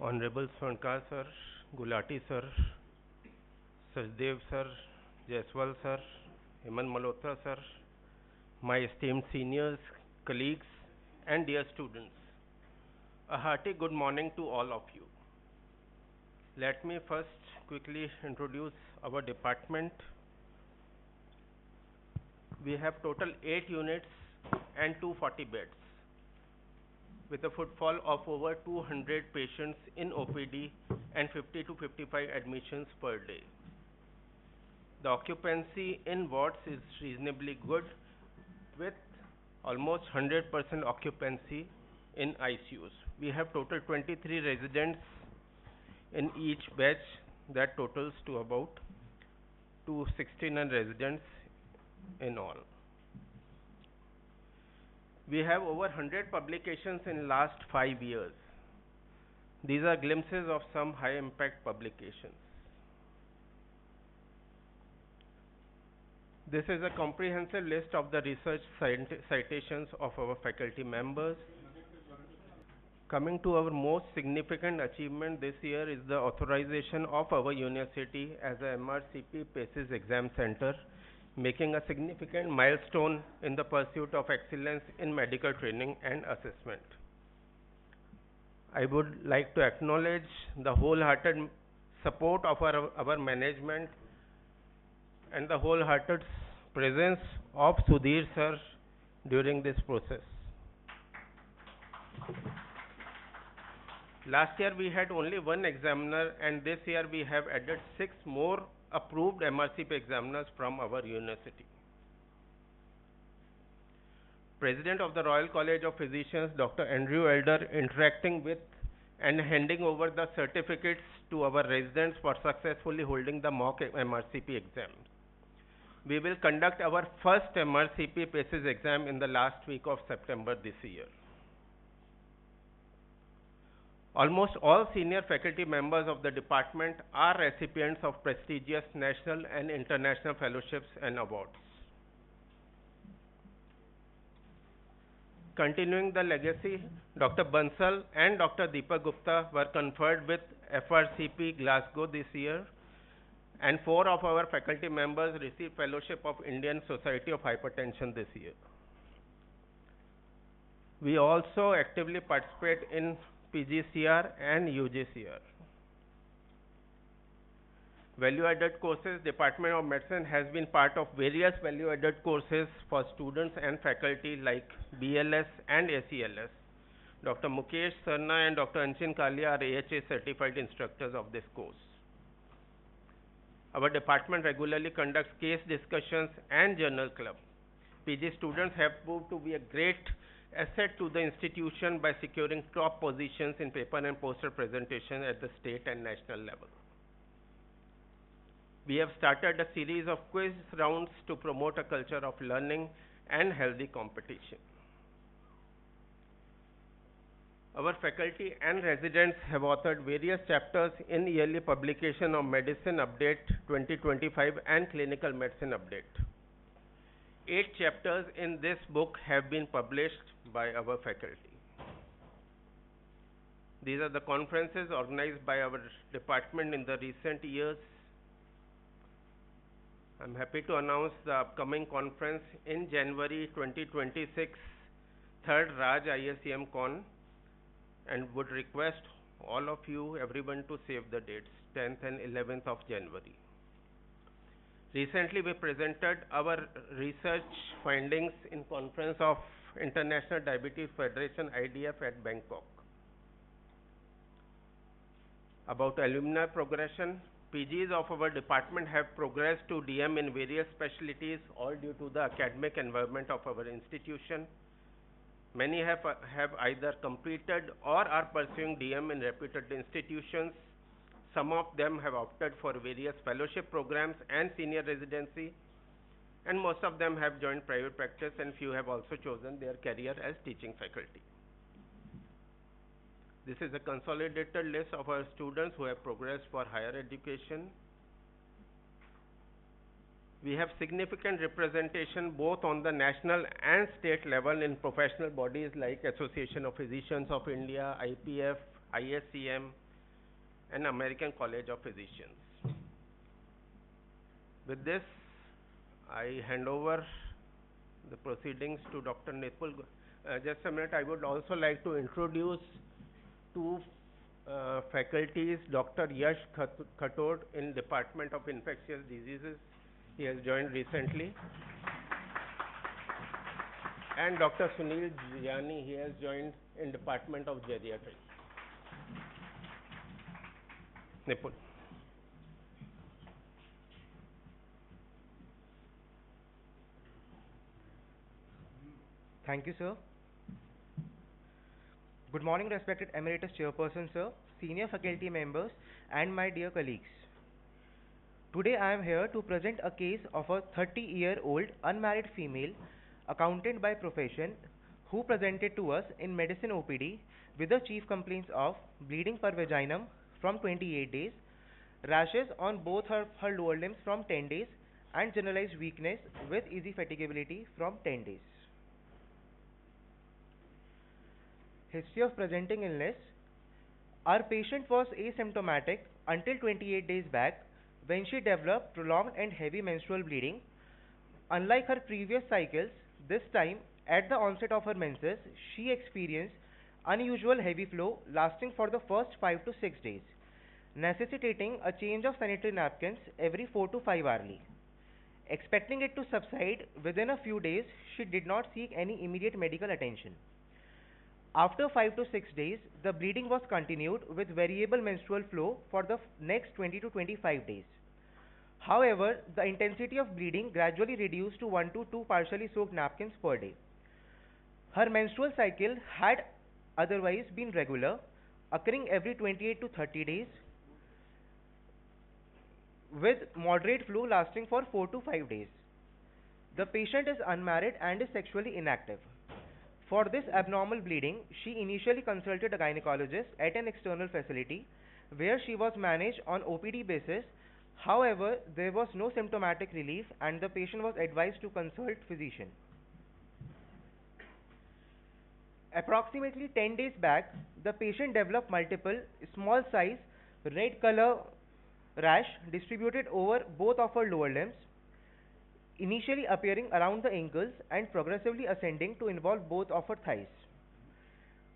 Honorable Swankar sir, Gulati sir, Sajdev sir, Jaiswal sir, Heman Malhotra sir, my esteemed seniors, colleagues, and dear students, a hearty good morning to all of you. Let me first quickly introduce our department. We have total 8 units and 240 beds, with a footfall of over 200 patients in OPD and 50 to 55 admissions per day. The occupancy in wards is reasonably good, with almost 100% occupancy in ICUs. We have total 23 residents in each batch, that totals to about 269 residents in all. We have over 100 publications in last 5 years. These are glimpses of some high impact publications. This is a comprehensive list of the research citations of our faculty members. Coming to our most significant achievement this year is the authorization of our university as a MRCP PACES exam center, making a significant milestone in the pursuit of excellence in medical training and assessment. I would like to acknowledge the wholehearted support of our management and the wholehearted presence of Sudhir sir during this process. Last year we had only one examiner, and this year we have added 6 more approved MRCP examiners from our university. President of the Royal College of Physicians, Dr. Andrew Elder, interacting with and handing over the certificates to our residents for successfully holding the mock MRCP exam. We will conduct our first MRCP PACES exam in the last week of September this year. Almost all senior faculty members of the department are recipients of prestigious national and international fellowships and awards. Continuing the legacy, Dr. Bansal and Dr. Deepak Gupta were conferred with FRCP Glasgow this year, and 4 of our faculty members received fellowship of Indian Society of Hypertension this year. We also actively participate in PGCR and UGCR. Value-added courses, Department of Medicine has been part of various value-added courses for students and faculty like BLS and ACLS. Dr. Mukesh Sarna and Dr. Anchin Kalia are AHA certified instructors of this course. Our department regularly conducts case discussions and journal club. PG students have proved to be a great asset to the institution by securing top positions in paper and poster presentation at the state and national level. We have started a series of quiz rounds to promote a culture of learning and healthy competition. Our faculty and residents have authored various chapters in yearly publication of Medicine Update 2025 and Clinical Medicine Update. 8 chapters in this book have been published by our faculty. These are the conferences organized by our department in the recent years. I'm happy to announce the upcoming conference in January 2026, 3rd Raj ISCM Con, and would request all of you, everyone, to save the dates, 10th and 11th of January. Recently, we presented our research findings in conference of International Diabetes Federation IDF at Bangkok. About alumni progression, PGs of our department have progressed to DM in various specialties, all due to the academic environment of our institution. Many have either completed or are pursuing DM in reputed institutions. Some of them have opted for various fellowship programs and senior residency, and most of them have joined private practice, and few have also chosen their career as teaching faculty. This is a consolidated list of our students who have progressed for higher education. We have significant representation both on the national and state level in professional bodies like Association of Physicians of India, IPF, ISCM, and American College of Physicians. With this, I hand over the proceedings to Dr. Nipun. Just a minute, I would also like to introduce two faculties, Dr. Yash Mathur in Department of Infectious Diseases. He has joined recently. And Dr. Sunil Jani, he has joined in Department of Geriatry. Nipun. Thank you, sir. Good morning, respected Emeritus Chairperson, sir, senior faculty members, and my dear colleagues. Today I am here to present a case of a 30-year-old unmarried female, accountant by profession, who presented to us in medicine OPD with the chief complaints of bleeding per vaginum from 28 days, rashes on both her lower limbs from 10 days, and generalized weakness with easy fatigability from 10 days. History of presenting illness. Our patient was asymptomatic until 28 days back when she developed prolonged and heavy menstrual bleeding. Unlike her previous cycles, this time at the onset of her menses, she experienced unusual heavy flow lasting for the first 5 to 6 days, necessitating a change of sanitary napkins every 4 to 5 hourly. Expecting it to subside within a few days, she did not seek any immediate medical attention. After 5 to 6 days, the bleeding was continued with variable menstrual flow for the next 20 to 25 days. However, the intensity of bleeding gradually reduced to 1 to 2 partially soaked napkins per day. Her menstrual cycle had otherwise been regular, occurring every 28 to 30 days, with moderate flow lasting for 4 to 5 days. The patient is unmarried and is sexually inactive. For this abnormal bleeding, she initially consulted a gynecologist at an external facility where she was managed on OPD basis. However, there was no symptomatic relief and the patient was advised to consult physician. Approximately 10 days back, the patient developed multiple small size red color rash distributed over both of her lower limbs, initially appearing around the ankles and progressively ascending to involve both of her thighs.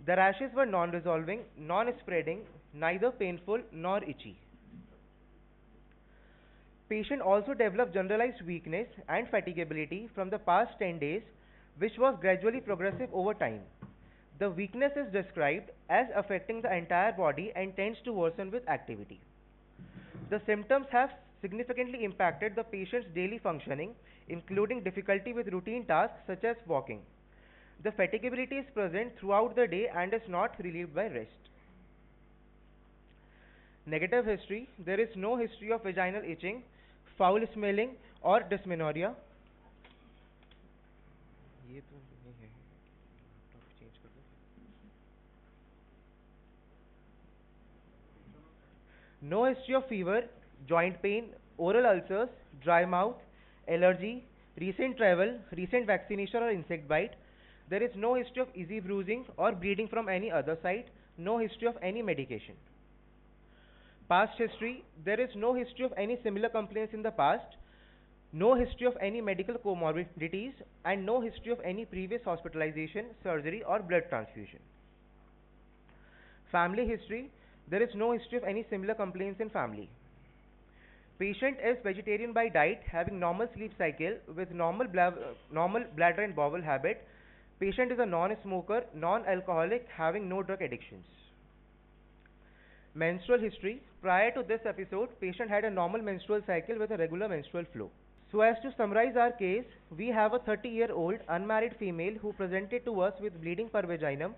The rashes were non-resolving, non-spreading, neither painful nor itchy. Patient also developed generalized weakness and fatigability from the past 10 days, which was gradually progressive over time. The weakness is described as affecting the entire body and tends to worsen with activity. The symptoms have significantly impacted the patient's daily functioning, including difficulty with routine tasks such as walking. The fatigability is present throughout the day and is not relieved by rest. Negative history. There is no history of vaginal itching, foul smelling or dysmenorrhea. No history of fever, joint pain, oral ulcers, dry mouth, allergy, recent travel, recent vaccination or insect bite. There is no history of easy bruising or bleeding from any other site. No history of any medication. Past history. There is no history of any similar complaints in the past. No history of any medical comorbidities and no history of any previous hospitalization, surgery or blood transfusion. Family history. There is no history of any similar complaints in family. Patient is vegetarian by diet, having normal sleep cycle with normal bladder and bowel habit. Patient is a non-smoker, non-alcoholic, having no drug addictions. Menstrual history. Prior to this episode, patient had a normal menstrual cycle with a regular menstrual flow. So as to summarize our case, we have a 30-year-old unmarried female who presented to us with bleeding per vaginum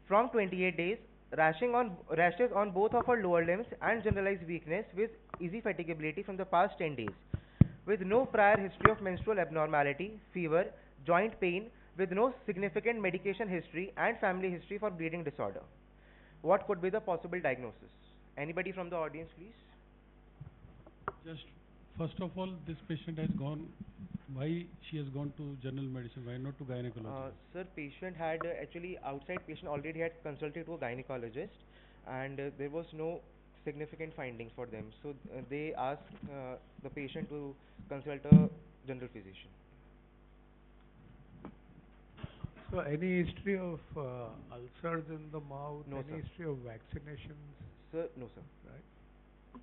from 28 days, rashes on both of her lower limbs and generalized weakness with easy fatigability from the past 10 days, with no prior history of menstrual abnormality, fever, joint pain, with no significant medication history and family history for bleeding disorder. What could be the possible diagnosis? Anybody from the audience, please? Just first of all, this patient has gone. Why she has gone to general medicine? Why not to gynecology? Sir, patient had actually outside patient already had consulted to a gynecologist, and there was no significant findings for them. So they ask the patient to consult a general physician. So any history of ulcers in the mouth, No, any sir. history of vaccinations, Sir, no, sir. right?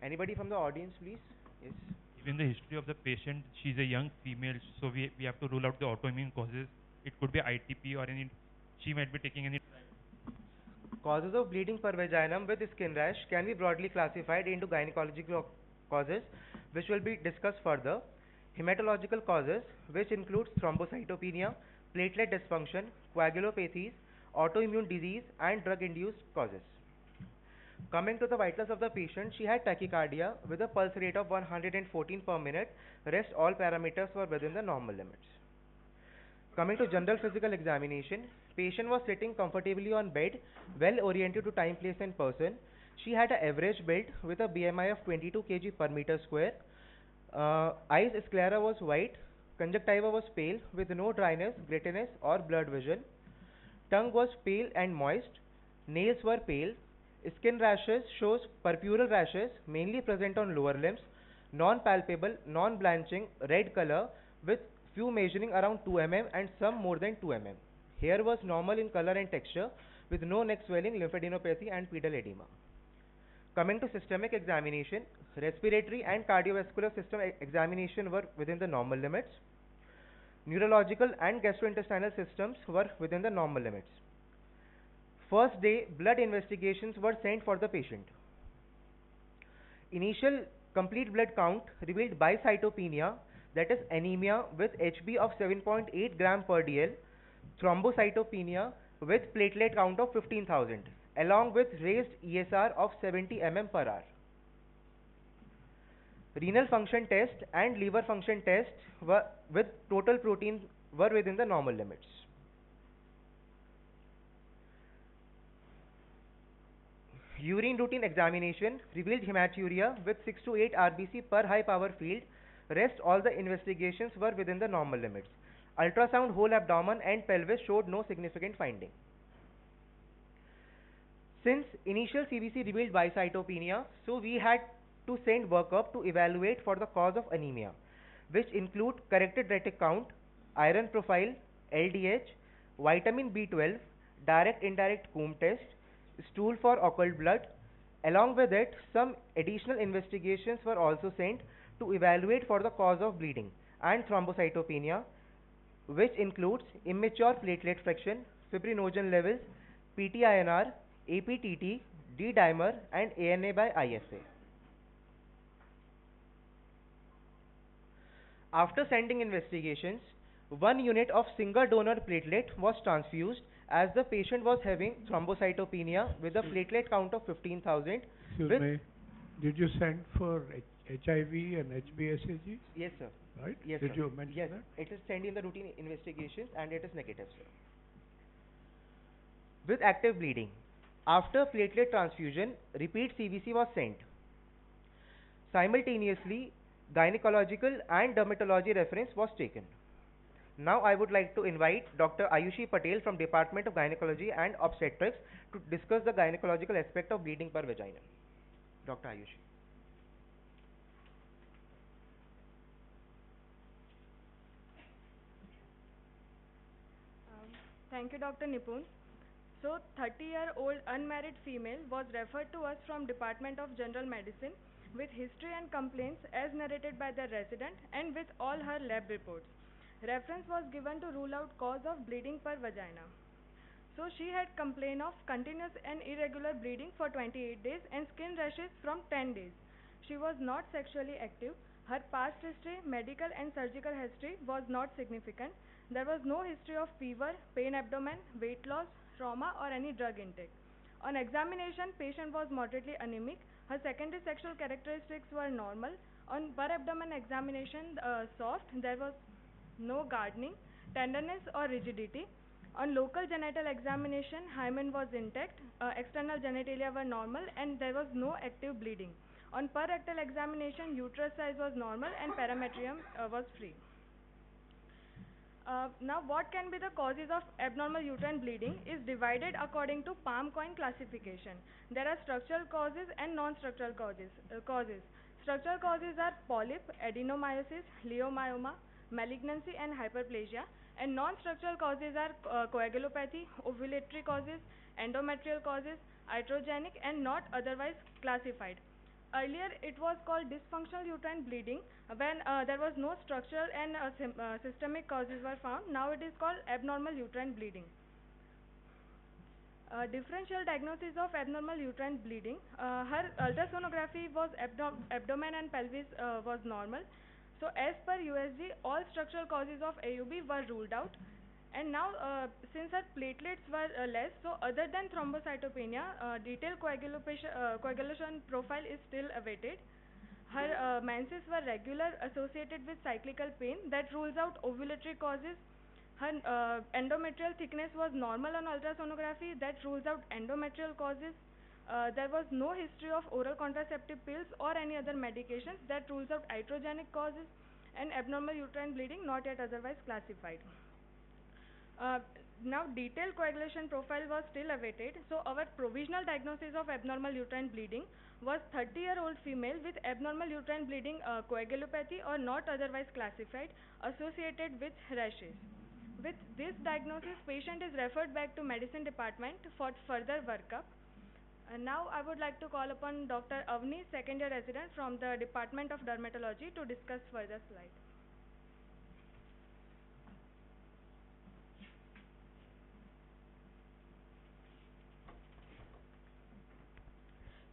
Anybody from the audience, please? Yes. Given the history of the patient, she's a young female, so we have to rule out the autoimmune causes. It could be ITP or any, she might be taking any. Causes of bleeding per vaginum with skin rash can be broadly classified into gynecological causes, which will be discussed further. Hematological causes, which includes thrombocytopenia, platelet dysfunction, coagulopathies, autoimmune disease, and drug-induced causes. Coming to the vitals of the patient, she had tachycardia with a pulse rate of 114 per minute. Rest all parameters were within the normal limits. Coming to general physical examination, patient was sitting comfortably on bed, well oriented to time, place and person. She had an average build with a BMI of 22 kg per meter square. Eyes sclera was white, conjunctiva was pale with no dryness, grittiness or blurred vision. Tongue was pale and moist, nails were pale. Skin rashes shows purpural rashes mainly present on lower limbs, non-palpable, non-blanching, red color with few measuring around 2 mm and some more than 2 mm. Hair was normal in color and texture with no neck swelling, lymphadenopathy and pedal edema. Coming to systemic examination, respiratory and cardiovascular system examination were within the normal limits. Neurological and gastrointestinal systems were within the normal limits. First day, blood investigations were sent for the patient. Initial complete blood count revealed bicytopenia, that is anemia with HB of 7.8 gram per dl, thrombocytopenia with platelet count of 15,000, along with raised ESR of 70 mm per hour. Renal function test and liver function test were with total protein were within the normal limits. Urine routine examination revealed hematuria with 6 to 8 RBC per high power field. Rest all the investigations were within the normal limits. Ultrasound whole abdomen and pelvis showed no significant finding. Since initial CBC revealed bicytopenia, so we had to send workup to evaluate for the cause of anemia, which include corrected retic count, iron profile, LDH, vitamin B12, direct indirect comb test, stool for occult blood. Along with it, some additional investigations were also sent to evaluate for the cause of bleeding and thrombocytopenia, which includes immature platelet fraction, fibrinogen levels, PTINR, APTT, D-dimer and ANA by ISA. After sending investigations, 1 unit of single donor platelet was transfused as the patient was having thrombocytopenia with a platelet count of 15,000. Excuse me, did you send for HIV and HbSAg? Yes, sir. Right? Yes, did sir. you mention Yes, that? it is sent in the routine investigations and it is negative, sir. With active bleeding, after platelet transfusion, repeat CBC was sent. Simultaneously, gynecological and dermatology reference was taken. Now I would like to invite Dr. Ayushi Patel from Department of Gynecology and Obstetrics to discuss the gynecological aspect of bleeding per vagina. Dr. Ayushi. Thank you, Dr. Nipun. So, 30-year-old unmarried female was referred to us from Department of General Medicine with history and complaints as narrated by the resident and with all her lab reports. Reference was given to rule out cause of bleeding per vagina. So, she had complained of continuous and irregular bleeding for 28 days and skin rashes from 10 days. She was not sexually active. Her past history, medical and surgical history was not significant. There was no history of fever, pain abdomen, weight loss, trauma or any drug intake. On examination, patient was moderately anemic. Her secondary sexual characteristics were normal. On per abdomen examination, soft, there was no gardening, tenderness or rigidity. On local genital examination, hymen was intact, external genitalia were normal and there was no active bleeding. On per rectal examination, uterus size was normal and parametrium was free. Now, what can be the causes of abnormal uterine bleeding is divided according to palm coin classification. There are structural causes and non-structural causes. Structural causes are polyp, adenomyosis, leiomyoma, malignancy, and hyperplasia. And non-structural causes are coagulopathy, ovulatory causes, endometrial causes, iatrogenic, and not otherwise classified. Earlier, it was called dysfunctional uterine bleeding when there was no structural and systemic causes were found. Now it is called abnormal uterine bleeding. Differential diagnosis of abnormal uterine bleeding. Her ultrasonography was abdomen and pelvis was normal. So as per USG, all structural causes of AUB were ruled out. And now, since her platelets were less, so other than thrombocytopenia, detailed coagulation profile is still awaited. Her menses were regular, associated with cyclical pain. That rules out ovulatory causes. Her endometrial thickness was normal on ultrasonography. That rules out endometrial causes. There was no history of oral contraceptive pills or any other medications. That rules out iatrogenic causes, and abnormal uterine bleeding not yet otherwise classified. Now detailed coagulation profile was still awaited. So our provisional diagnosis of abnormal uterine bleeding was 30-year-old female with abnormal uterine bleeding, coagulopathy or not otherwise classified, associated with rashes. With this diagnosis, patient is referred back to medicine department for further workup. And now I would like to call upon Dr. Avani, second year resident from the Department of Dermatology, to discuss further slides.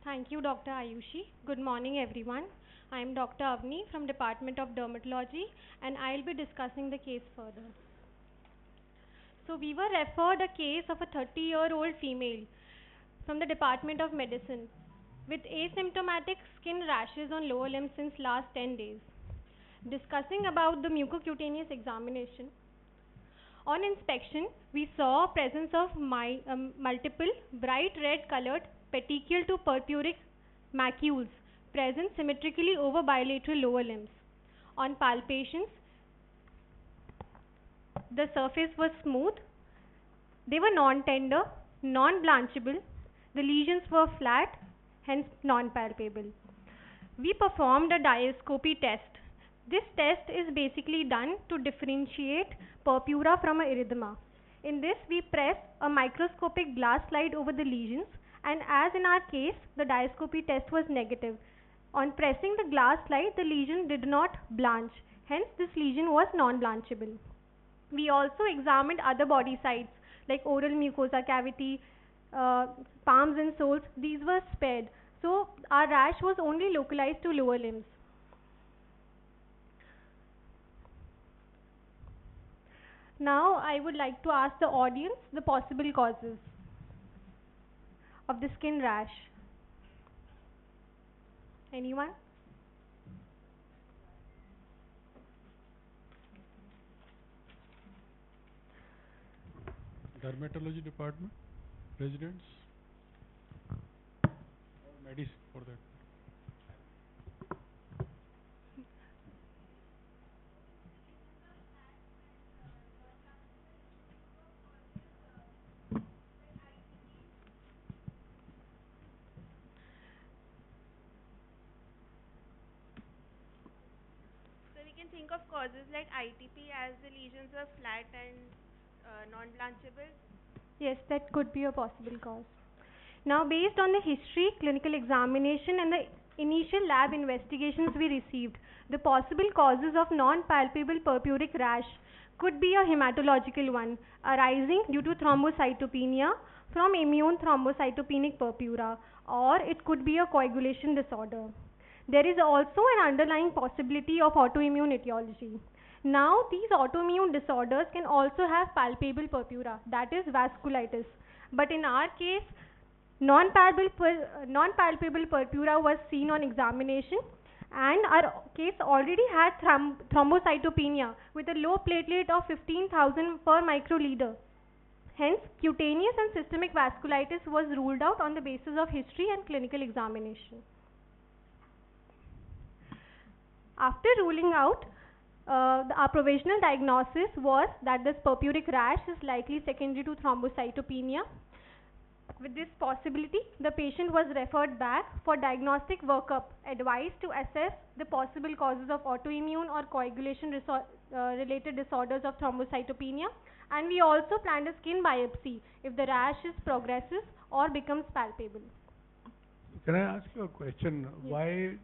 Thank you, Dr. Ayushi. Good morning, everyone. I am Dr. Avani from Department of Dermatology, and I will be discussing the case further. So we were referred a case of a 30-year-old female from the Department of Medicine with asymptomatic skin rashes on lower limbs since last 10 days. Discussing about the mucocutaneous examination. On inspection, we saw presence of multiple bright red colored petechial to purpuric macules present symmetrically over bilateral lower limbs. On palpations, the surface was smooth, they were non-tender, non-blanchable, the lesions were flat, hence non-palpable. We performed a diascopy test. This test is basically done to differentiate purpura from a erythema. In this, we press a microscopic glass slide over the lesions, and as in our case, the diascopy test was negative. On pressing the glass slide, the lesion did not blanch, hence this lesion was non-blanchable. We also examined other body sites like oral mucosa cavity, palms and soles. These were spared. So our rash was only localized to lower limbs. Now I would like to ask the audience the possible causes of the skin rash. Anyone? Dermatology department, residents, or medicine for that. So we can think of causes like ITP as the lesions are flat and non-blanchable. Yes, that could be a possible cause. Now, based on the history, clinical examination and the initial lab investigations we received, the possible causes of non-palpable purpuric rash could be a hematological one arising due to thrombocytopenia from immune thrombocytopenic purpura, or it could be a coagulation disorder. There is also an underlying possibility of autoimmune etiology. Now, these autoimmune disorders can also have palpable purpura, that is vasculitis. But in our case, non-palpable purpura was seen on examination, and our case already had thrombocytopenia with a low platelet of 15,000 per microliter. Hence, cutaneous and systemic vasculitis was ruled out on the basis of history and clinical examination. After ruling out Our provisional diagnosis was that this purpuric rash is likely secondary to thrombocytopenia. With this possibility, the patient was referred back for diagnostic workup, advised to assess the possible causes of autoimmune or coagulation related disorders of thrombocytopenia, and we also planned a skin biopsy if the rash is progressive or becomes palpable. Can I ask you a question? Yes. Why,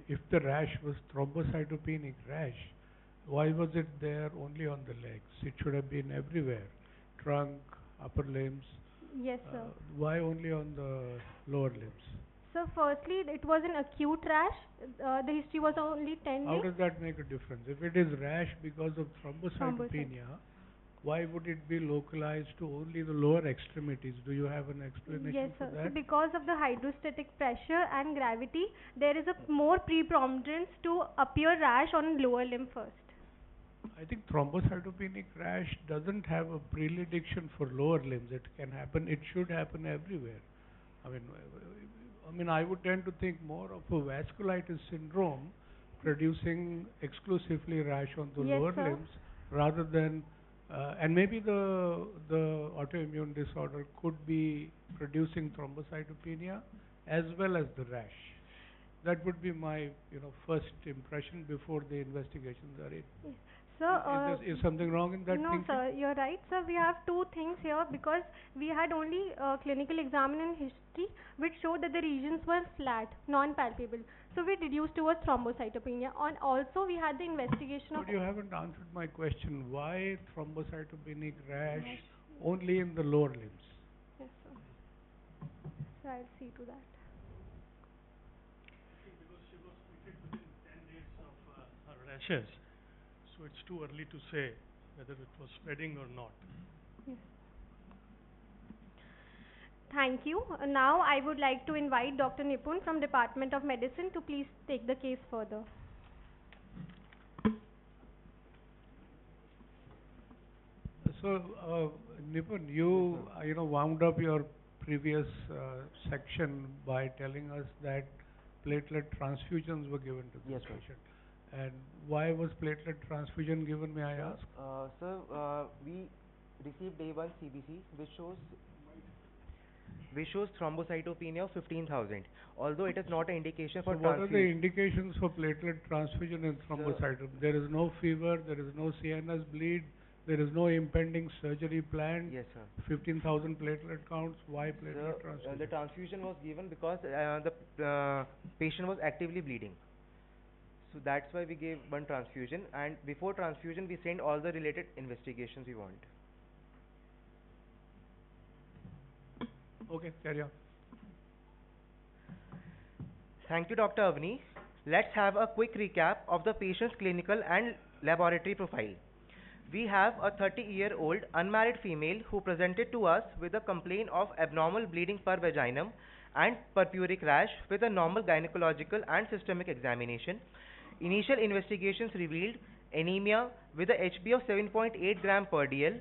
if the rash was thrombocytopenic rash, why was it there only on the legs? It should have been everywhere, trunk, upper limbs. Yes, sir. Why only on the lower limbs? So firstly, it was an acute rash. The history was only 10 How days. does that make a difference? If it is rash because of thrombocytopenia, why would it be localized to only the lower extremities? Do you have an explanation Yes, for sir. So that? because of the hydrostatic pressure and gravity, there is a more preponderance to appear rash on lower limb first. I think thrombocytopenic rash doesn't have a predilection for lower limbs. It can happen. It should happen everywhere. I would tend to think more of a vasculitis syndrome producing exclusively rash on the Yes, lower sir. limbs rather than, and maybe the autoimmune disorder could be producing thrombocytopenia as well as the rash. That would be my first impression before the investigations are in. Yes. Sir, Is something wrong in that no, thinking? sir, you're right. Sir, we have two things here because we had only clinical examination history which showed that the regions were flat, non-palpable. So we deduced towards thrombocytopenia. And also we had the investigation of... But you haven't answered my question. Why thrombocytopenic rash only in the lower limbs? Yes, sir. So I'll see to that. Because she was treated within 10 days of her rashes, so it's too early to say whether it was spreading or not. Yes. Thank you. Now I would like to invite Dr. Nipun from Department of Medicine to please take the case further. So, Nipun, you wound up your previous section by telling us that platelet transfusions were given to this patient. And why was platelet transfusion given, may I ask? Sir, we received A1 CBC which shows thrombocytopenia of 15,000. Although it is not an indication for So what are the transfusion. indications for platelet transfusion in thrombocytopenia? There is no fever, there is no CNS bleed, there is no impending surgery planned. Yes, sir. 15,000 platelet counts. Why platelet The transfusion? transfusion was given because the patient was actively bleeding. So that's why we gave one transfusion, and before transfusion we send all the related investigations we want. Okay, carry on. Thank you, Dr. Avani. Let's have a quick recap of the patient's clinical and laboratory profile. We have a 30-year-old unmarried female who presented to us with a complaint of abnormal bleeding per vaginum and purpuric rash with a normal gynecological and systemic examination. Initial investigations revealed anemia with a HB of 7.8 gram per dl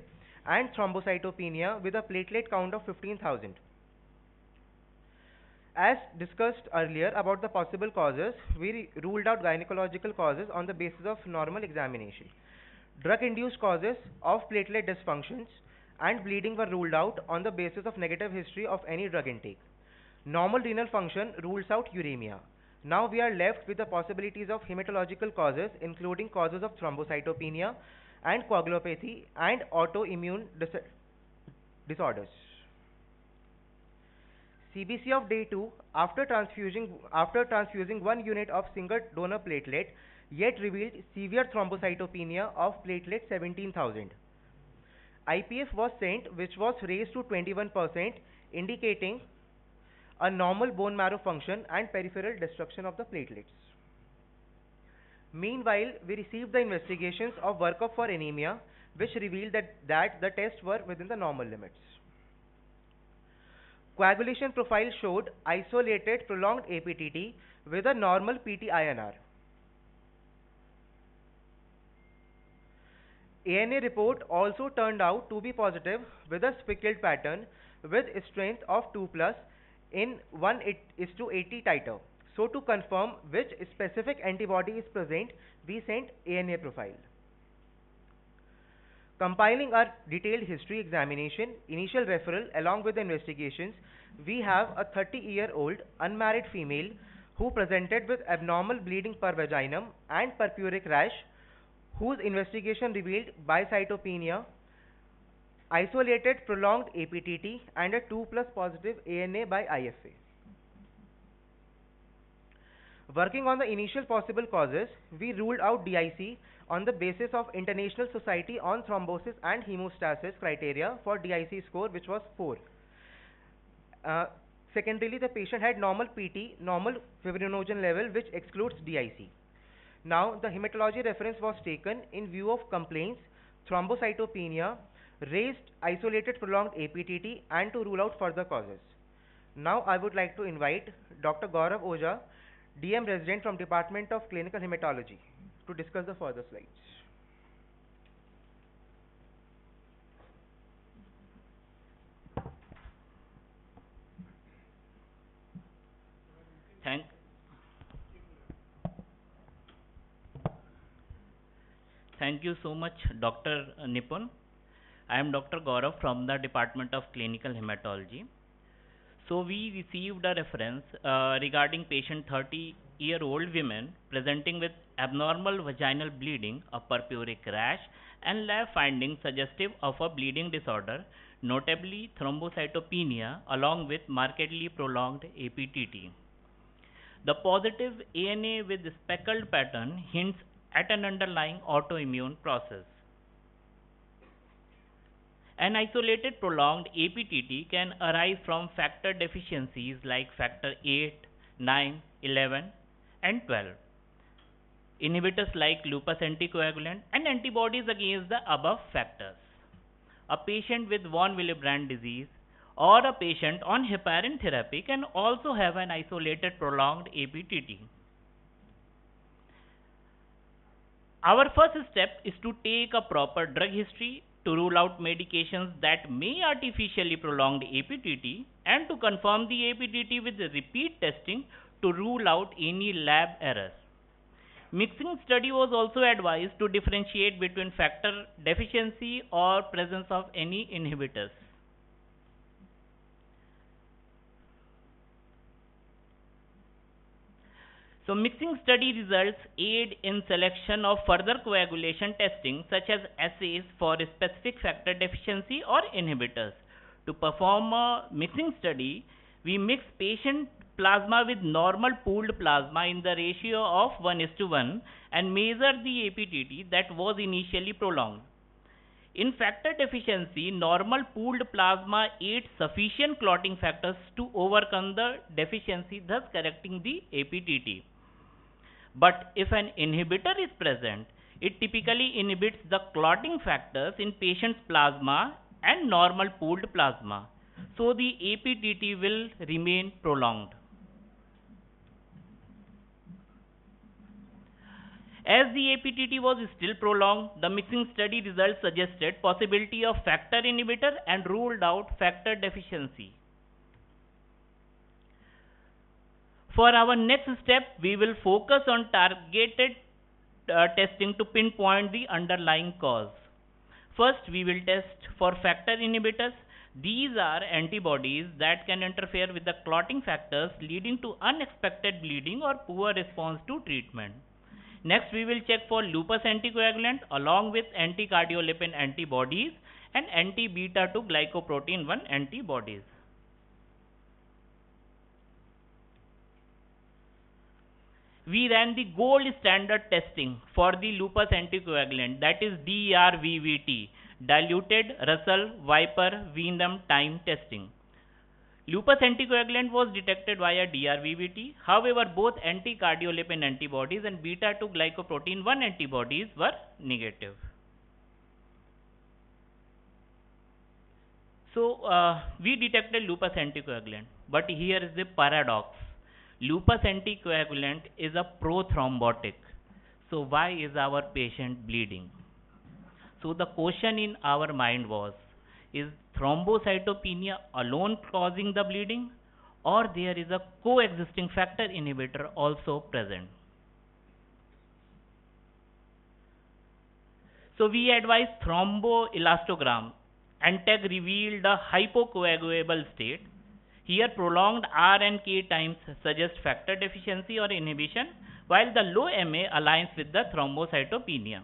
and thrombocytopenia with a platelet count of 15,000. As discussed earlier about the possible causes, we ruled out gynecological causes on the basis of normal examination. Drug-induced causes of platelet dysfunctions and bleeding were ruled out on the basis of negative history of any drug intake. Normal renal function rules out uremia. Now we are left with the possibilities of hematological causes, including causes of thrombocytopenia and coagulopathy and autoimmune disorders. CBC of day 2 after transfusing 1 unit of single donor platelet yet revealed severe thrombocytopenia of platelet 17,000. IPF was sent, which was raised to 21%, indicating a normal bone marrow function and peripheral destruction of the platelets. Meanwhile, we received the investigations of workup for anemia, which revealed that the tests were within the normal limits. Coagulation profile showed isolated prolonged APTT with a normal PT-INR. ANA report also turned out to be positive with a speckled pattern with strength of 2+ in 1:80 titer. So to confirm which specific antibody is present, we sent ANA profile. Compiling our detailed history examination, initial referral along with the investigations, we have a 30-year-old unmarried female who presented with abnormal bleeding per vaginum and purpuric rash, whose investigation revealed bicytopenia, isolated prolonged APTT and a 2+ positive ANA by IFA. Working on the initial possible causes, we ruled out DIC on the basis of International Society on Thrombosis and Hemostasis criteria for DIC score, which was 4. Secondarily, the patient had normal PT, normal fibrinogen level, which excludes DIC. Now, the hematology reference was taken in view of complaints, thrombocytopenia, raised isolated prolonged APTT, and to rule out further causes. Now, I would like to invite Dr. Gaurav Ojha, DM resident from Department of Clinical Haematology, to discuss the further slides. Thank you so much, Dr. Nipun. I am Dr. Gaurav from the Department of Clinical Haematology. So we received a reference regarding patient 30-year-old women presenting with abnormal vaginal bleeding, a purpuric rash, and lab findings suggestive of a bleeding disorder, notably thrombocytopenia, along with markedly prolonged APTT. The positive ANA with speckled pattern hints at an underlying autoimmune process. An isolated prolonged APTT can arise from factor deficiencies like factor 8, 9, 11, and 12. Inhibitors like lupus anticoagulant and antibodies against the above factors. A patient with von Willebrand disease or a patient on heparin therapy can also have an isolated prolonged APTT. Our first step is to take a proper drug history to rule out medications that may artificially prolong the APTT and to confirm the APTT with repeat testing to rule out any lab errors. Mixing study was also advised to differentiate between factor deficiency or presence of any inhibitors. So mixing study results aid in selection of further coagulation testing such as assays for specific factor deficiency or inhibitors. To perform a mixing study, we mix patient plasma with normal pooled plasma in the ratio of 1:1 and measure the APTT that was initially prolonged. In factor deficiency, normal pooled plasma aids sufficient clotting factors to overcome the deficiency, thus correcting the APTT. But if an inhibitor is present, it typically inhibits the clotting factors in patient's plasma and normal pooled plasma. So the APTT will remain prolonged. As the APTT was still prolonged, the mixing study results suggested possibility of factor inhibitor and ruled out factor deficiency. For our next step, we will focus on targeted testing to pinpoint the underlying cause. First, we will test for factor inhibitors. These are antibodies that can interfere with the clotting factors, leading to unexpected bleeding or poor response to treatment. Next, we will check for lupus anticoagulant along with anti-cardiolipin antibodies and anti-beta-2 glycoprotein 1 antibodies. We ran the gold standard testing for the lupus anticoagulant, that is DRVVT, diluted Russell Viper Venom time testing. Lupus anticoagulant was detected via DRVVT. However, both anti-cardiolipin antibodies and beta-2 glycoprotein 1 antibodies were negative. So, we detected lupus anticoagulant, but here is the paradox. Lupus anticoagulant is a prothrombotic. So why is our patient bleeding? So the question in our mind was, is thrombocytopenia alone causing the bleeding, or there is a coexisting factor inhibitor also present? So we advise thromboelastogram. ANTAG revealed a hypocoagulable state. Here prolonged R and K times suggest factor deficiency or inhibition, while the low MA aligns with the thrombocytopenia.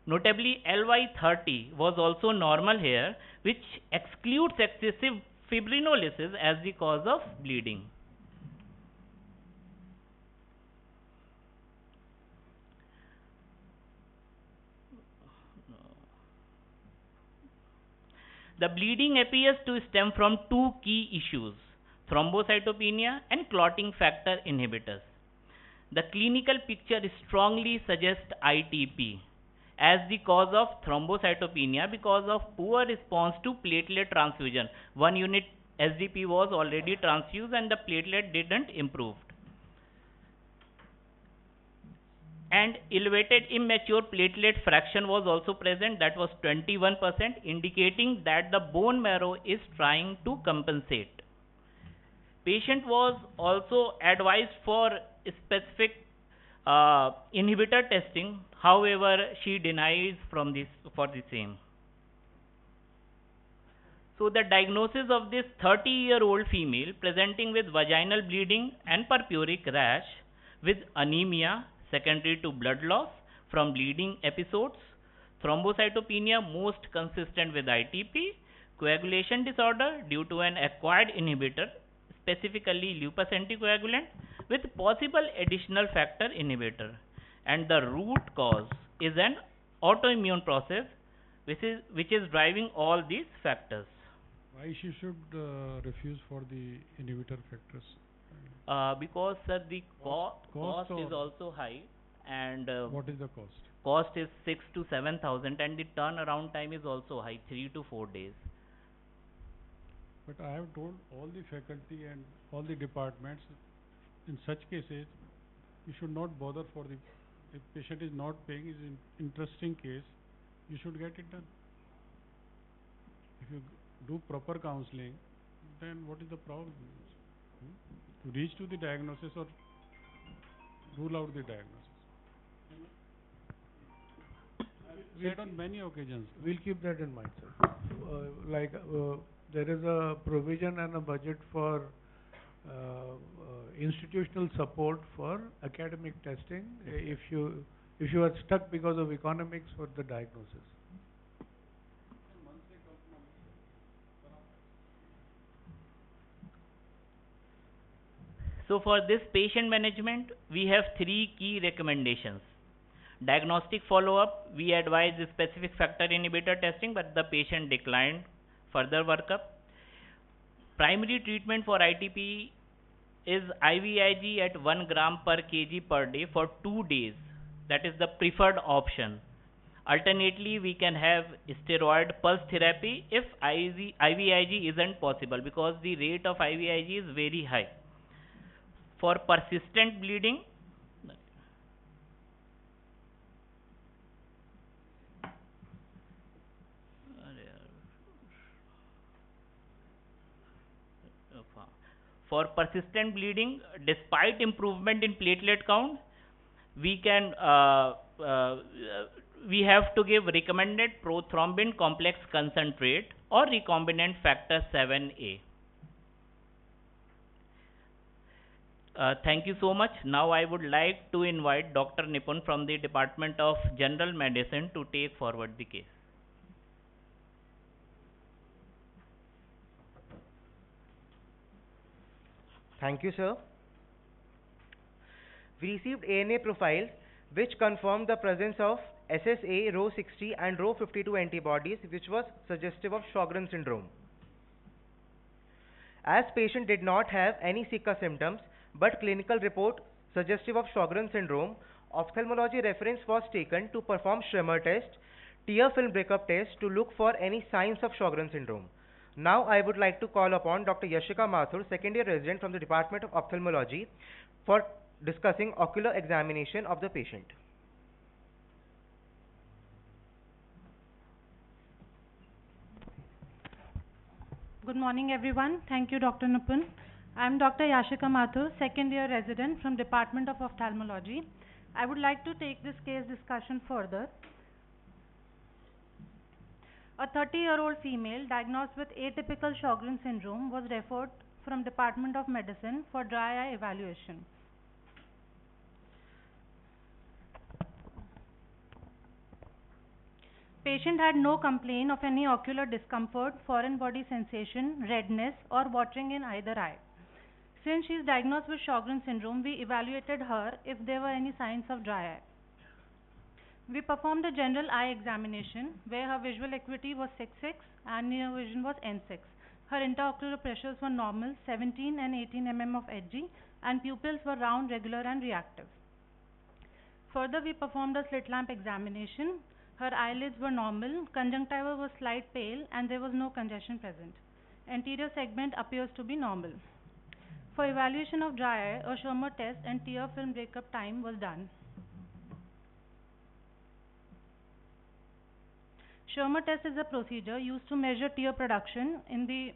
Notably, LY30 was also normal here, which excludes excessive fibrinolysis as the cause of bleeding. The bleeding appears to stem from two key issues: thrombocytopenia and clotting factor inhibitors. The clinical picture strongly suggests ITP as the cause of thrombocytopenia because of poor response to platelet transfusion. 1 unit SDP was already transfused and the platelet didn't improve. And elevated immature platelet fraction was also present, that was 21%, indicating that the bone marrow is trying to compensate. Patient was also advised for specific inhibitor testing, however she denies for the same. So the diagnosis of this 30-year-old female presenting with vaginal bleeding and purpuric rash with anemia secondary to blood loss from bleeding episodes, thrombocytopenia most consistent with ITP, coagulation disorder due to an acquired inhibitor, specifically lupus anticoagulant, with possible additional factor inhibitor, and the root cause is an autoimmune process which is driving all these factors. Why she should refuse for the inhibitor factors? Because the cost is also high, and what is the cost? Cost is 6,000 to 7,000, and the turnaround time is also high, 3 to 4 days. But I have told all the faculty and all the departments, in such cases, you should not bother for the, if patient is not paying, is an interesting case, you should get it done. If you do proper counseling, then what is the problem? To reach to the diagnosis or rule out the diagnosis. We said on many occasions. We'll keep that in mind, sir. There is a provision and a budget for institutional support for academic testing if you are stuck because of economics for the diagnosis. So for this patient management, we have 3 key recommendations. Diagnostic follow-up, we advise the specific factor inhibitor testing, but the patient declined further workup. Primary treatment for ITP is IVIG at 1 gram per kg per day for 2 days. That is the preferred option. Alternately, we can have steroid pulse therapy if IVIG isn't possible, because the rate of IVIG is very high. For persistent bleeding, despite improvement in platelet count, we have to give recommended prothrombin complex concentrate or recombinant factor 7A. Thank you so much. Now I would like to invite Dr. Nipun from the Department of General Medicine to take forward the case. Thank you, sir. We received ANA profile which confirmed the presence of SSA, Rho60 and Rho52 antibodies, which was suggestive of Sjogren's syndrome. As patient did not have any Zika symptoms, but clinical report suggestive of Sjogren's syndrome, ophthalmology reference was taken to perform Schremer test, tear film breakup test to look for any signs of Sjogren's syndrome. Now I would like to call upon Dr. Yashika Mathur, second year resident from the Department of Ophthalmology, for discussing ocular examination of the patient. Good morning everyone. Thank you Dr. Nipun. I am Dr. Yashika Mathur, second year resident from Department of Ophthalmology. I would like to take this case discussion further. A 30-year-old female diagnosed with atypical Sjogren's syndrome was referred from Department of Medicine for dry eye evaluation. Patient had no complaint of any ocular discomfort, foreign body sensation, redness or watering in either eye. Since she is diagnosed with Sjogren's syndrome, we evaluated her if there were any signs of dry eye. We performed a general eye examination where her visual acuity was 6.6 and near vision was N6. Her intraocular pressures were normal, 17 and 18 mm of Hg, and pupils were round, regular and reactive. Further, we performed a slit lamp examination. Her eyelids were normal, conjunctiva was slight pale and there was no congestion present. Anterior segment appears to be normal. For evaluation of dry eye, a Schirmer test and tear film breakup time was done. Schirmer test is a procedure used to measure tear production in the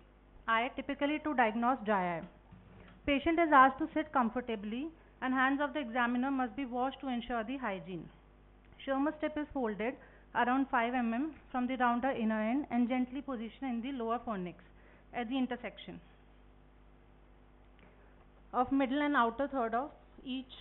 eye, typically to diagnose dry eye. Patient is asked to sit comfortably and hands of the examiner must be washed to ensure the hygiene. Schirmer tip is folded around 5 mm from the rounder inner end and gently positioned in the lower fornix at the intersection of middle and outer third of each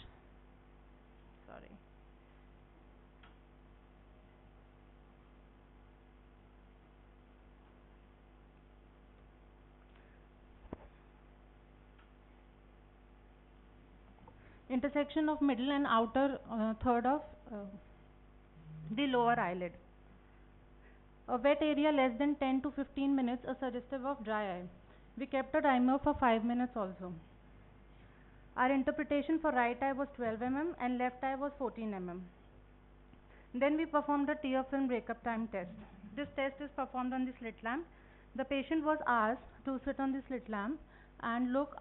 intersection of middle and outer third of the lower eyelid. A wet area less than 10 to 15 minutes are suggestive of dry eye. We kept a timer for 5 minutes also. Our interpretation for right eye was 12 mm and left eye was 14 mm. Then we performed a tear film breakup time test. This test is performed on the slit lamp. The patient was asked to sit on the slit lamp and look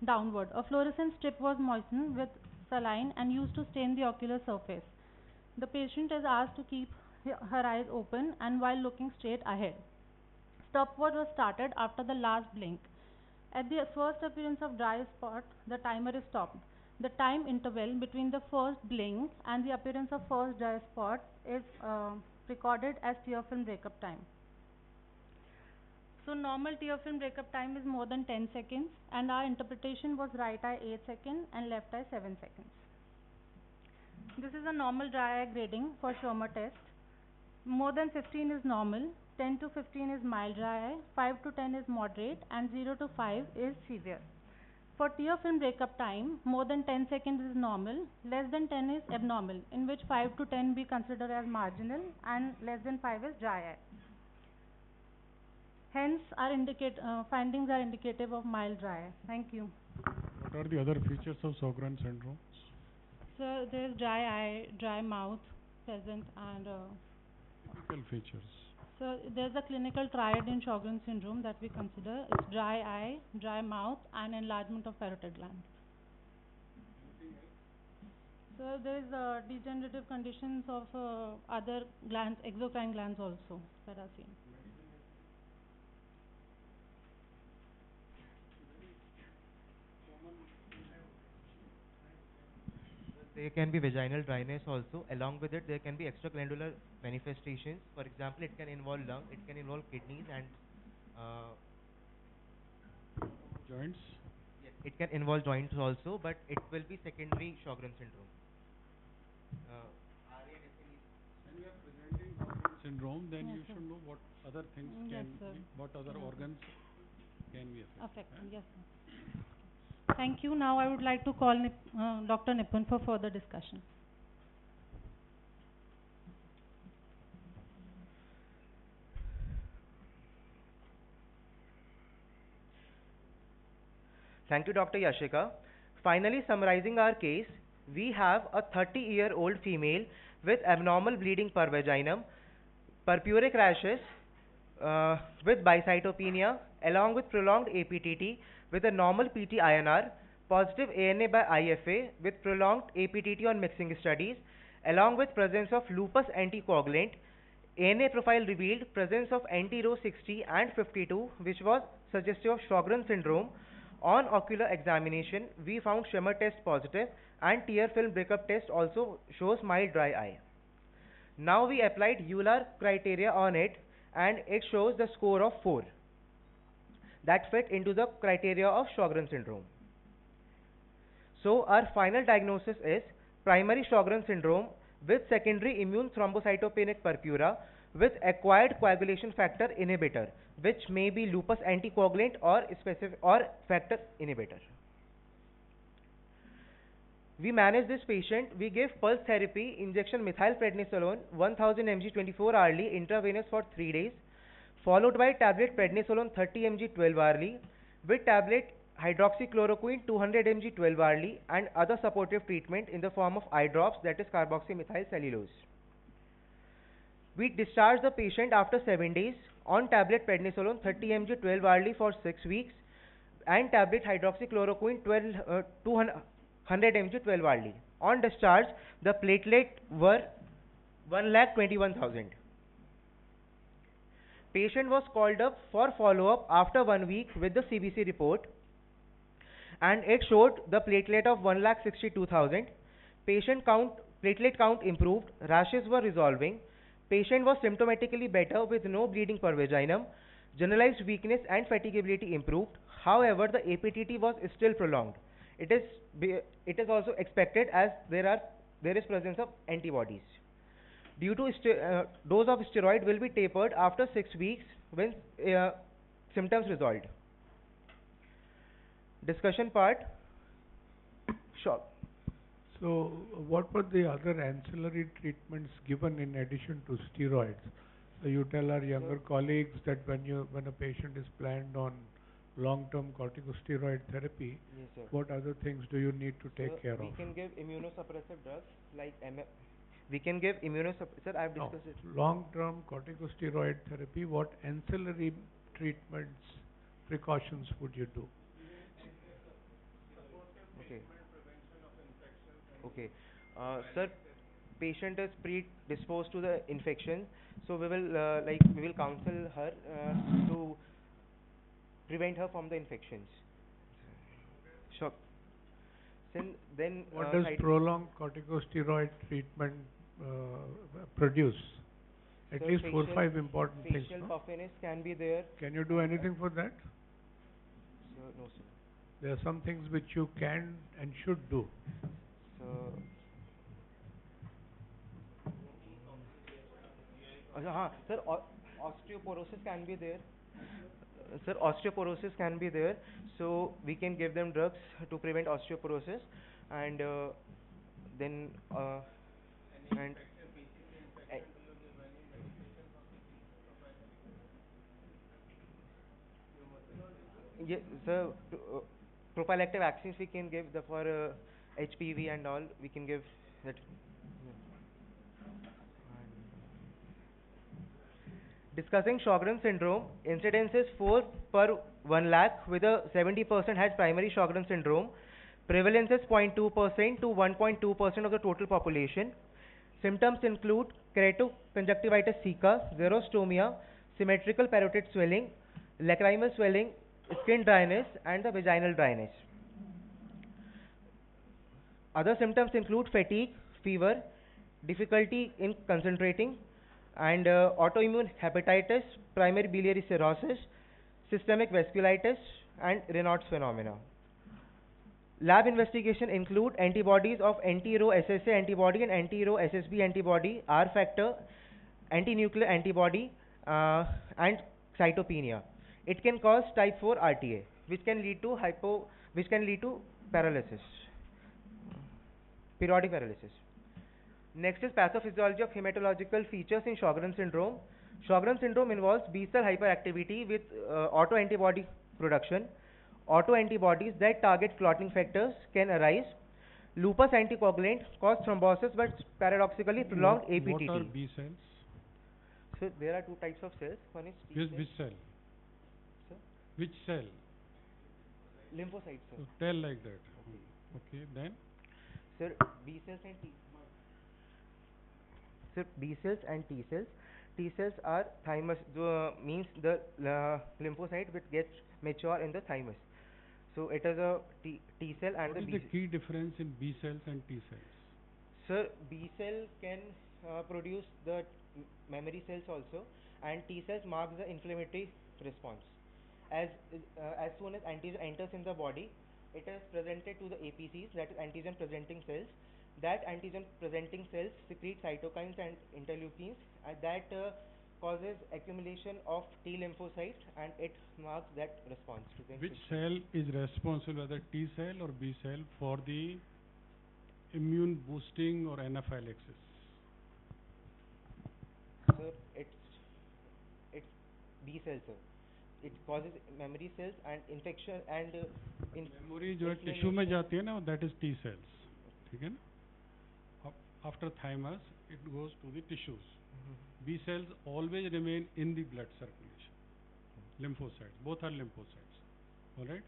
downward. A fluorescent strip was moistened with saline and used to stain the ocular surface. The patient is asked to keep her eyes open and while looking straight ahead. Stopwatch was started after the last blink. At the first appearance of dry spot, the timer is stopped. The time interval between the first blink and the appearance of first dry spot is recorded as tear film breakup time. So normal tear film breakup time is more than 10 seconds and our interpretation was right eye 8 seconds and left eye 7 seconds. This is a normal dry eye grading for Schirmer test. More than 15 is normal, 10 to 15 is mild dry eye, 5 to 10 is moderate and 0 to 5 is severe. For tear film breakup time, more than 10 seconds is normal, less than 10 is abnormal, in which 5 to 10 we consider as marginal and less than 5 is dry eye. Hence, our findings are indicative of mild dry eye. Thank you. What are the other features of Sjogren's syndrome? So, there is dry eye, dry mouth present and Clinical features. so there is a clinical triad in Sjogren's syndrome that we consider. It's dry eye, dry mouth and enlargement of parotid gland. So there is degenerative conditions of other glands, exocrine glands also that are seen. There can be vaginal dryness also. Along with it, there can be extraglandular manifestations. For example, it can involve lung, it can involve kidneys and Joints? yes, it can involve joints also, but it will be secondary Sjogren's syndrome. When you are presenting Sjogren's syndrome, then Yes, you sir. should know what other things Yes, can sir. be, what other organs can be affected. Yes, sir. Thank you. Now I would like to call Dr. Nipun for further discussion. Thank you, Dr. Yashika. Finally, summarizing our case, we have a 30-year-old female with abnormal bleeding per vaginum, purpuric rashes with bicytopenia, along with prolonged APTT with a normal PT-INR, positive ANA by IFA with prolonged APTT on mixing studies, along with presence of lupus anticoagulant. ANA profile revealed presence of anti-Rho 60 and 52, which was suggestive of Sjogren's syndrome. On ocular examination, we found Schirmer test positive and tear film breakup test also shows mild dry eye. Now we applied Euler criteria on it and it shows the score of 4 that fit into the criteria of Sjogren syndrome. So our final diagnosis is primary Sjogren syndrome with secondary immune thrombocytopenic purpura with acquired coagulation factor inhibitor, which may be lupus anticoagulant or specific or factor inhibitor. We manage this patient. We give pulse therapy, injection methylprednisolone 1000 mg 24 hourly intravenous for 3 days, followed by tablet prednisolone 30 mg 12 hourly with tablet hydroxychloroquine 200 mg 12 hourly and other supportive treatment in the form of eye drops, that is carboxymethylcellulose. We discharge the patient after 7 days on tablet prednisolone 30 mg 12 hourly for 6 weeks and tablet hydroxychloroquine 200 mg 12 hourly. On discharge, the platelet were 1,21,000. Patient was called up for follow-up after 1 week with the CBC report, and it showed the platelet of 1,62,000. Platelet count improved, rashes were resolving. Patient was symptomatically better with no bleeding per vaginum. Generalized weakness and fatigability improved. However, the APTT was still prolonged. It is also expected as there is presence of antibodies. Due to dose of steroid will be tapered after 6 weeks when symptoms resolved. Discussion part. Sure. So, what were the other ancillary treatments given in addition to steroids? So, you tell our younger colleagues that when a patient is planned on long-term corticosteroid therapy, Yes, sir. what other things do you need to take care of? We can give immunosuppressive drugs like we can give immunosuppressive. I have discussed it. Long-term corticosteroid therapy, what ancillary treatments, precautions would you do? Okay. Okay. Sir, patient is predisposed to the infection, so we will counsel her to prevent her from the infections. Sure. Then what does prolonged corticosteroid treatment produce? At least 4 or 5 important things. Facial puffiness can be there. Can you do anything for that? No, sir. There are some things which you can and should do. Sir, osteoporosis can be there. Sir, osteoporosis can be there, so we can give them drugs to prevent osteoporosis, and then and yes, sir, prophylactic vaccines we can give for HPV and all. We can give that. Discussing Sjogren syndrome, incidence is 4 per 1 lakh with a 70% has primary Sjogren syndrome. Prevalence is 0.2% to 1.2% of the total population. Symptoms include keratoconjunctivitis sicca, xerostomia, symmetrical parotid swelling, lacrimal swelling, skin dryness and the vaginal dryness. Other symptoms include fatigue, fever, difficulty in concentrating, and autoimmune hepatitis, primary biliary cirrhosis, systemic vasculitis and Raynaud's phenomena. Lab investigation include antibodies of anti-Rho SSA antibody and anti-Rho SSB antibody, R factor, anti-nuclear antibody and cytopenia. It can cause type 4 RTA, which can lead to paralysis, periodic paralysis. Next is pathophysiology of hematological features in Sjogren syndrome. Sjogren syndrome involves B cell hyperactivity with autoantibody production. Autoantibodies that target clotting factors can arise. Lupus anticoagulant cause thrombosis but paradoxically prolonged APTT. What are B cells? So there are 2 types of cells. One is T cell. Which cell? Sir? Which cell? Lymphocytes, sir. So tell like that. Okay, then? Sir, B cells and T. Sir, B cells and T cells. T cells are thymus, means the lymphocyte which gets mature in the thymus. So it is a T cell and what the B is the key difference in B cells and T cells? Sir, B cell can produce the memory cells also, and T cells marks the inflammatory response. As soon as antigen enters in the body, it is presented to the APCs, that is antigen presenting cells. That antigen presenting cells secrete cytokines and interleukins, and that causes accumulation of T lymphocytes, and it marks that response to the Which infection. cell is responsible, whether T cell or B cell, for the immune boosting or anaphylaxis? So it's B cells, sir. It causes memory cells and infection and memory जो है tissue में जाती है ना, that is T cells, ठीक है ना? After thymus, it goes to the tissues. B cells always remain in the blood circulation. Lymphocytes, both are lymphocytes, all right?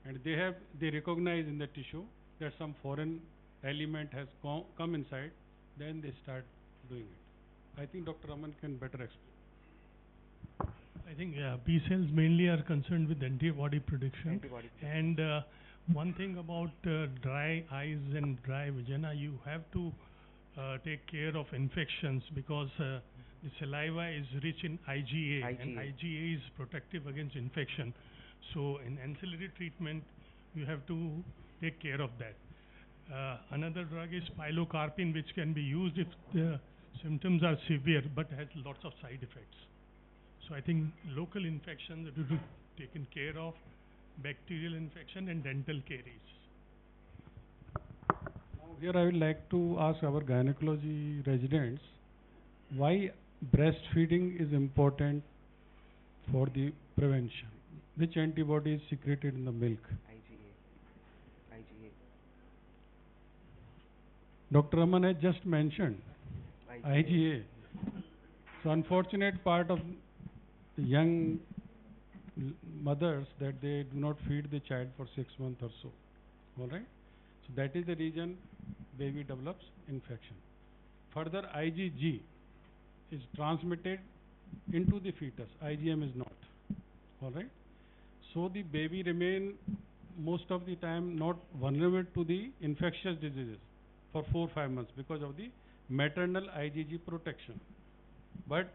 And they recognize in the tissue that some foreign element has come inside, then they start doing it. I think Dr. Raman can better explain. I think B cells mainly are concerned with antibody production. And one thing about dry eyes and dry vagina, you have to take care of infections, because the saliva is rich in IgA, and IgA is protective against infection. So in ancillary treatment, you have to take care of that. Another drug is pilocarpine, which can be used if the symptoms are severe but has lots of side effects. So I think local infections have to be taken care of, bacterial infection and dental caries. Here I would like to ask our gynecology residents why breastfeeding is important for the prevention. Which antibody is secreted in the milk? IgA. Dr. Raman has just mentioned IgA. So unfortunate part of the young mothers that they do not feed the child for 6 months or so. All right. So that is the reason baby develops infection. Further, IgG is transmitted into the fetus. IgM is not. All right. So the baby remain most of the time not vulnerable to the infectious diseases for 4-5 months because of the maternal IgG protection. But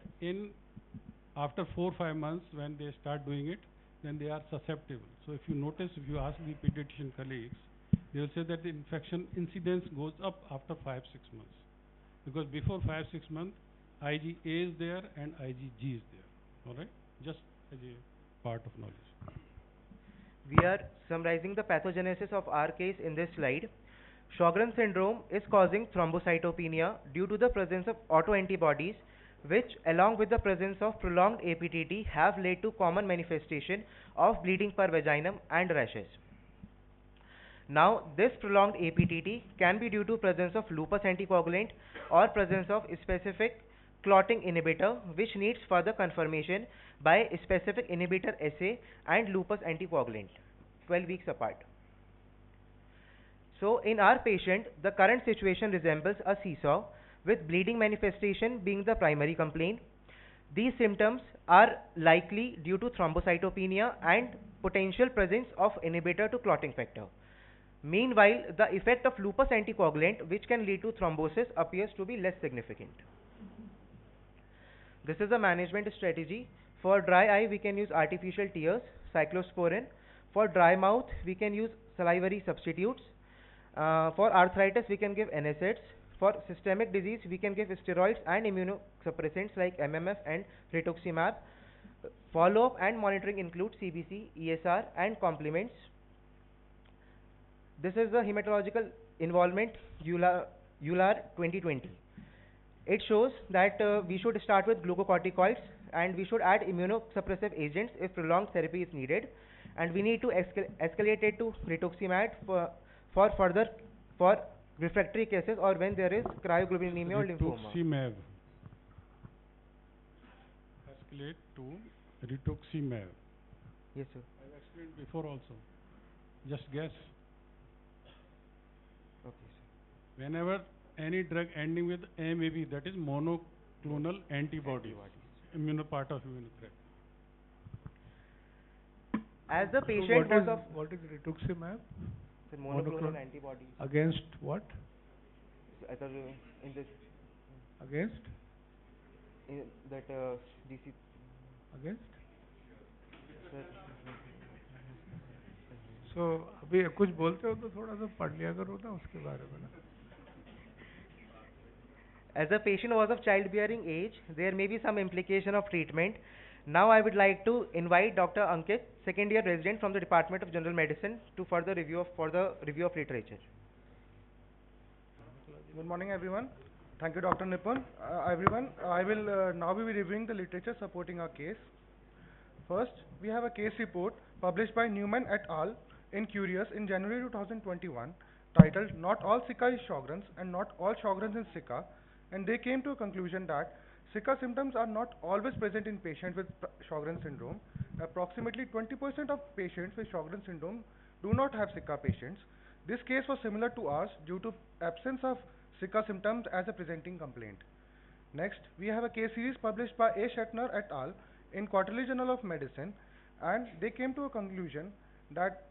after 4-5 months, when they start doing it, then they are susceptible. So if you notice, if you ask the pediatrician colleagues, they will say that the infection incidence goes up after 5-6 months. Because before 5-6 months, IgA is there and IgG is there. All right? Just as a part of knowledge. We are summarizing the pathogenesis of our case in this slide. Sjogren's syndrome is causing thrombocytopenia due to the presence of autoantibodies, which along with the presence of prolonged APTT have led to common manifestation of bleeding per vaginum and rashes. Now, this prolonged APTT can be due to presence of lupus anticoagulant or presence of specific clotting inhibitor, which needs further confirmation by specific inhibitor assay and lupus anticoagulant 12 weeks apart. So in our patient, the current situation resembles a seesaw, with bleeding manifestation being the primary complaint. These symptoms are likely due to thrombocytopenia and potential presence of inhibitor to clotting factor. Meanwhile, the effect of lupus anticoagulant, which can lead to thrombosis, appears to be less significant. This is a management strategy. For dry eye, we can use artificial tears, cyclosporin. For dry mouth, we can use salivary substitutes. For arthritis, we can give NSAIDs. For systemic disease, we can give steroids and immunosuppressants like MMF and rituximab. Follow-up and monitoring include CBC, ESR, and complements. This is the hematological involvement EULAR 2020. It shows that we should start with glucocorticoids and we should add immunosuppressive agents if prolonged therapy is needed, and we need to escalate it to rituximab for refractory cases or when there is cryoglobulinemia or lymphoma. Rituximab. Escalate to rituximab. Yes, sir. I have explained before also. Just guess. Okay, sir. Whenever any drug ending with MAB, that is monoclonal antibodies. Part of immunotherapy. As the patient what is rituximab? The monoclonal antibodies. Against what? In this against? In that Against? So अभी कुछ बोलते हो तो थोड़ा सा पढ़ लिया करो ना उसके बारे में ना. As the patient was of childbearing age, there may be some implication of treatment. Now I would like to invite Dr. Ankit, second year resident from the Department of General Medicine, to further review of literature. Good morning, everyone. Thank you, Dr. Nipun. Everyone, I will now be reviewing the literature supporting our case. First, we have a case report published by Newman et al. In Curious in January 2021, titled "Not all Zika is Sjogren's and not all Sjogren's is Zika," and they came to a conclusion that Zika symptoms are not always present in patients with Sjogren's syndrome. Approximately 20% of patients with Sjogren's syndrome do not have Zika patients. This case was similar to ours due to absence of Zika symptoms as a presenting complaint. Next, we have a case series published by A. Shetner et al. In Quarterly Journal of Medicine, and they came to a conclusion that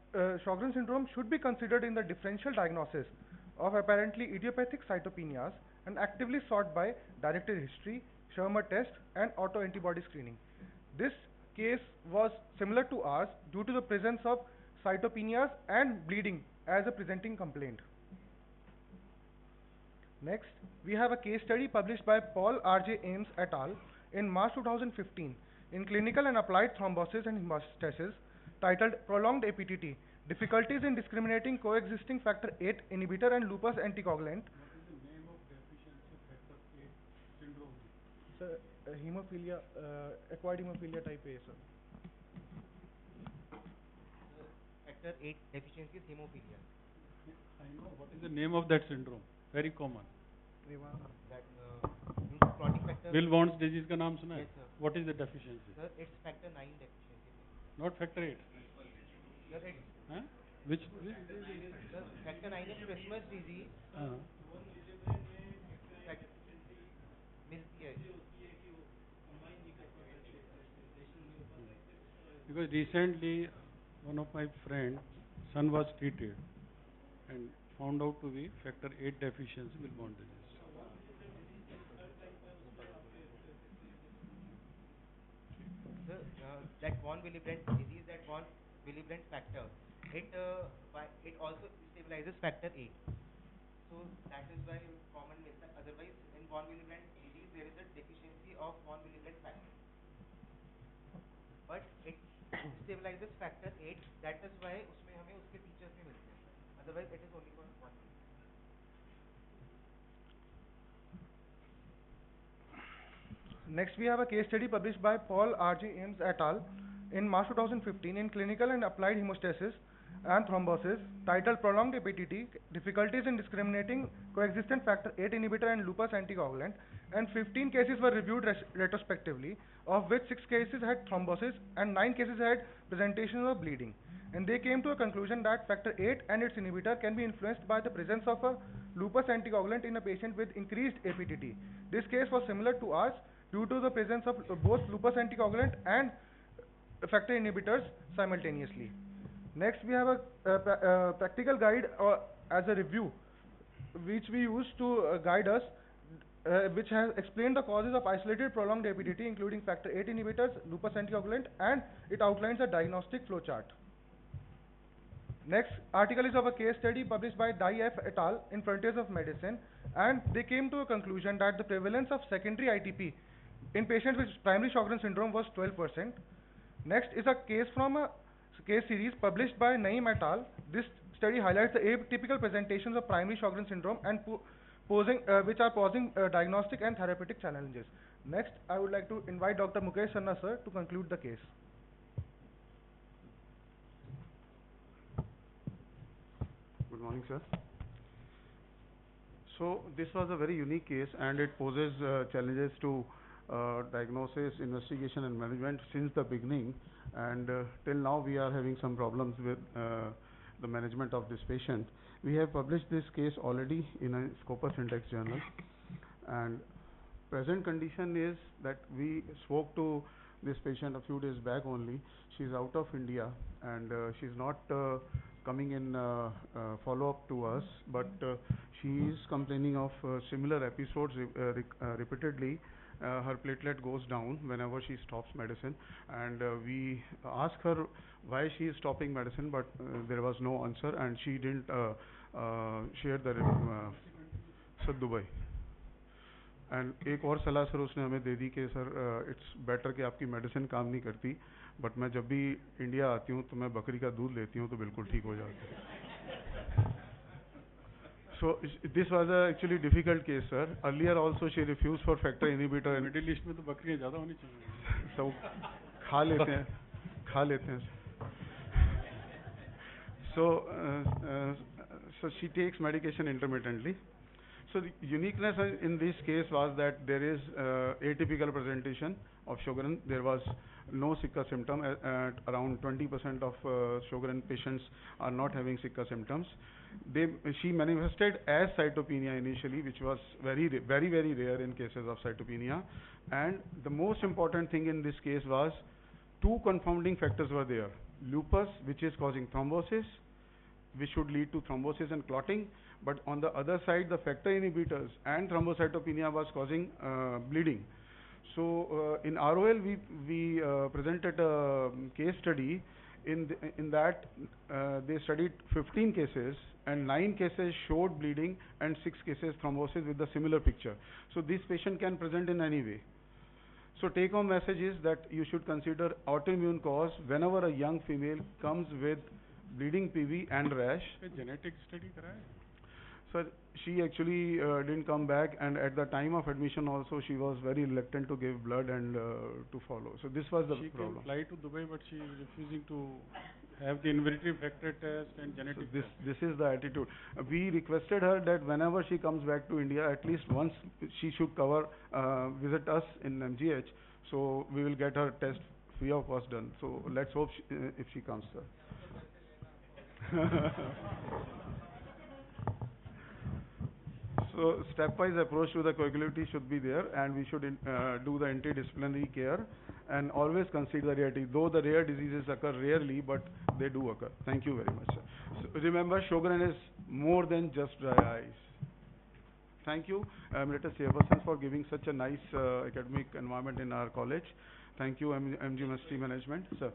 Sjogren's syndrome should be considered in the differential diagnosis of apparently idiopathic cytopenias and actively sought by directed history, Schirmer test, and autoantibody screening. This case was similar to ours due to the presence of cytopenias and bleeding as a presenting complaint. Next, we have a case study published by Paul R.J. Ames et al. In March 2015 in Clinical and Applied Thrombosis and Hemostasis, titled "Prolonged APTT, Difficulties in Discriminating Coexisting Factor VIII Inhibitor and Lupus Anticoagulant." What is the name of deficiency factor VIII syndrome? Sir, hemophilia, acquired hemophilia type A, sir. Factor VIII deficiency is hemophilia. I know. What is the name of that syndrome? Very common. That clotting factor. Wilbon's disease का नाम सुना है? Yes, sir. What is the deficiency? Sir, it's factor IX deficiency. Not factor VIII. Sir, it's Huh? Which? sir, factor IX is Christmas disease. Because recently one of my friend son was treated and found out to be factor VIII deficiency Wilbon disease. Sir, that von Willebrand disease, that von Willebrand factor, it also stabilizes factor VIII. So that is why common mistake. Otherwise, in von Willebrand disease, there is a deficiency of von Willebrand factor, but it stabilizes factor VIII. That is why उसमें हमें उसके features भी मिलते हैं. Otherwise, it is only for one. Next, we have a case study published by Paul R.J. Ames et al. In March 2015 in Clinical and Applied Hemostasis and Thrombosis, titled "Prolonged APTT, Difficulties in Discriminating Coexistent Factor VIII Inhibitor and Lupus Anticoagulant," and 15 cases were reviewed retrospectively, of which 6 cases had thrombosis and 9 cases had presentations of bleeding. And they came to a conclusion that factor VIII and its inhibitor can be influenced by the presence of a lupus anticoagulant in a patient with increased APTT. This case was similar to ours due to the presence of both lupus anticoagulant and factor inhibitors simultaneously. Next, we have a practical guide as a review, which we use to guide us, which has explained the causes of isolated prolonged APTT, including factor VIII inhibitors, lupus anticoagulant, and it outlines a diagnostic flowchart. Next article is of a case study published by Dai F. et al. In Frontiers of Medicine, and they came to a conclusion that the prevalence of secondary ITP in patients with primary Sjogren's syndrome was 12%. Next is a case from a case series published by Naeem et al. This study highlights the atypical presentations of primary Sjogren's syndrome and which are posing diagnostic and therapeutic challenges. Next, I would like to invite Dr. Mukesh Sanna sir to conclude the case. Good morning, sir. So this was a very unique case, and it poses challenges to diagnosis, investigation, and management since the beginning. And till now, we are having some problems with the management of this patient. We have published this case already in a Scopus Index journal, and present condition is that we spoke to this patient a few days back only. She's out of India, and she's not coming in follow-up to us, but she is complaining of similar episodes repeatedly, her platelet goes down whenever she stops medicine, and we ask her why she is stopping medicine, but there was no answer, and she didn't share the Sadhu bhai. And एक और सलाह sir उसने हमें दे दी कि sir it's better कि आपकी medicine काम नहीं करती, बट मैं जब भी इंडिया आती हूँ तो मैं बकरी का दूध लेती हूँ तो बिल्कुल ठीक हो जाती है. So this was a actually difficult case, sir. Earlier also she refused for factor inhibitor. Middle east में तो बकरियां ज़्यादा होनी चाहिए. सब खा लेते हैं. So she takes medication intermittently. So the uniqueness in this case was that there is atypical presentation of Sjogren. There was no Sicca symptom. At around 20% of Sjogren patients are not having Sicca symptoms. She manifested as cytopenia initially, which was very rare in cases of cytopenia. And the most important thing in this case was two confounding factors were there. Lupus, which is causing thrombosis, which should lead to thrombosis and clotting, but on the other side the factor inhibitors and thrombocytopenia was causing bleeding. So in ROL we presented a case study in that they studied 15 cases and 9 cases showed bleeding and 6 cases thrombosis with the similar picture. So this patient can present in any way. So take home message is that you should consider autoimmune cause whenever a young female comes with bleeding PV and rash. Genetic study कराया? So she actually didn't come back, and at the time of admission also she was very reluctant to give blood and to follow. So this was the problem. She can fly to Dubai, but she is refusing to have the inhibitory factor test and genetic so test. This is the attitude. We requested her that whenever she comes back to India, at least once she should visit us in MGH. So we will get her test free of cost done. So let's hope if she comes, sir. So stepwise approach to the coagulability should be there, and we should do the interdisciplinary care and always consider the rarity, though the rare diseases occur rarely, but they do occur. Thank you very much, sir. So remember, Sjogren is more than just dry eyes. Thank you, Emeritus Chairperson, for giving such a nice academic environment in our college. Thank you, MGUMST management, sir.